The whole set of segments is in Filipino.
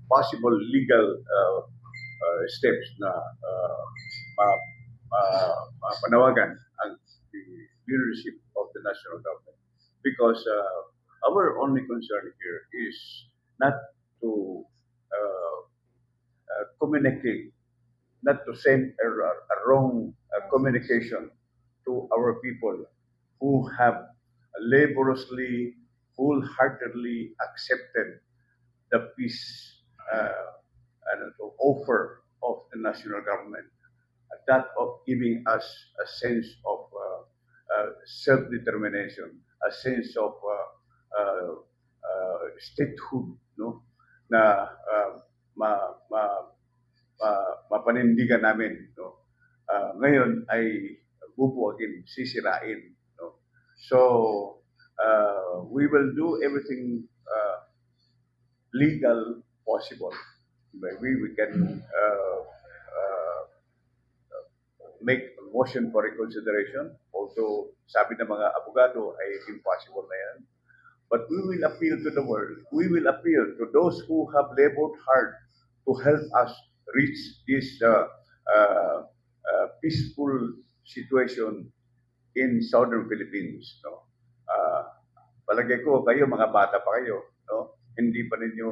possible legal steps na panawagan ang the leadership of the national government. Because our only concern here is not to communicate, not to send a wrong communication to our people who have laboriously, wholeheartedly accepted the peace offer of the national government, that of giving us a sense of self-determination, a sense of statehood, no, na mapanindigan namin, no. Ngayon ay bubuwagin, sisirain, no. So we will do everything legal possible. Maybe we can make a motion for reconsideration, although sabi ng mga abogado ay impossible na yan. But we will appeal to the world. We will appeal to those who have labored hard to help us reach this peaceful situation in southern Philippines. No? Palagay ko kayo, mga bata pa kayo, no? Hindi pa ninyo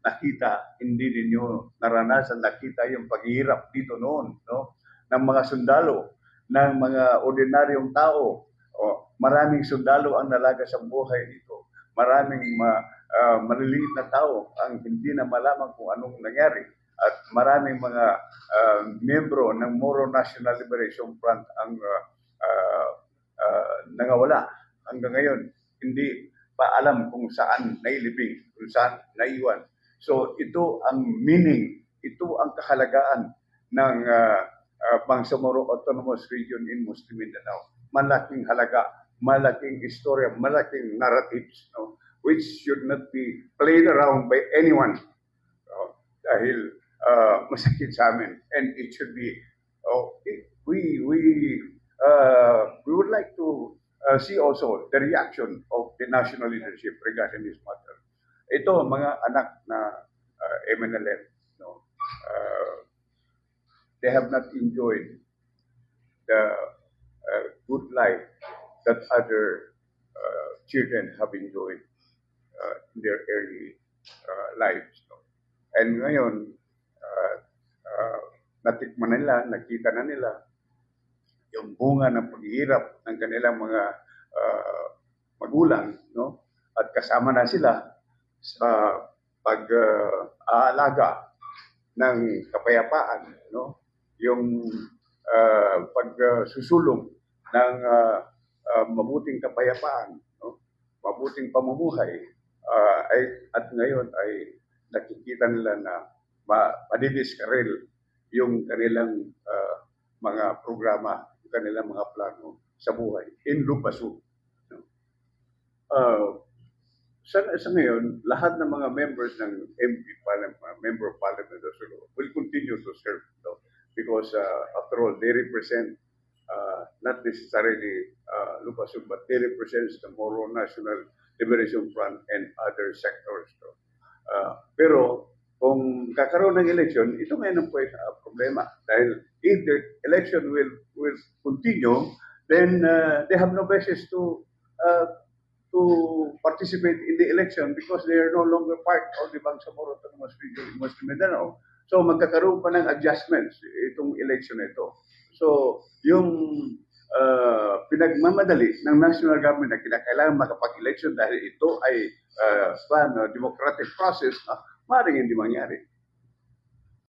nakita, hindi ninyo naranasan, nakita yung paghihirap dito noon, no? Ng mga sundalo, ng mga ordinaryong tao. Maraming sundalo ang nalaga sa buhay dito. Maraming maliliit na tao ang hindi na malaman kung anong nangyari. At maraming mga miyembro ng Moro National Liberation Front ang nangawala. Hanggang ngayon, hindi pa alam kung saan nailibing, kung saan naiwan. So ito ang meaning, ito ang kahalagaan ng Bangsamoro Autonomous Region in Muslim Mindanao. Malaking halaga, malaking istorya, malaking narratives, no, which should not be played around by anyone. Dahil masakit sa amin, and it should be. We would like to see also the reaction of the national leadership regarding this matter. Ito mga anak na MNLF, no, they have not enjoyed the good life that other children have enjoyed in their early lives. No? And ngayon, natikman na nila, nakita na nila yung bunga ng paghihirap ng kanilang mga magulang, no? At kasama na sila sa pag-aalaga ng kapayapaan, no? Yung pagsusulong ng mabuting kapayapaan, no? Mabuting pamumuhay, at ngayon ay nakikita nila na madidiskarel yung kanilang mga programa, yung kanilang mga plano sa buhay in Lupasu. No? Sa ngayon, lahat ng mga members ng MP Parliament, Member of Parliament will continue to serve, no? Because after all, they represent not necessarily Lupasu, but they represent the Moro National Liberation Front and other sectors. No? Pero kung kakaroon ng election, ito ngayon ang problema. Dahil if the election will continue, then they have no basis to participate in the election because they are no longer part of the Bangsamoro Autonomous Region in Muslim Mindanao. So magkakaroon pa ng adjustments itong election na ito. So yung pinagmamadali ng national government na kinakailangan makapag-election dahil ito ay democratic process, maaaring hindi mangyari.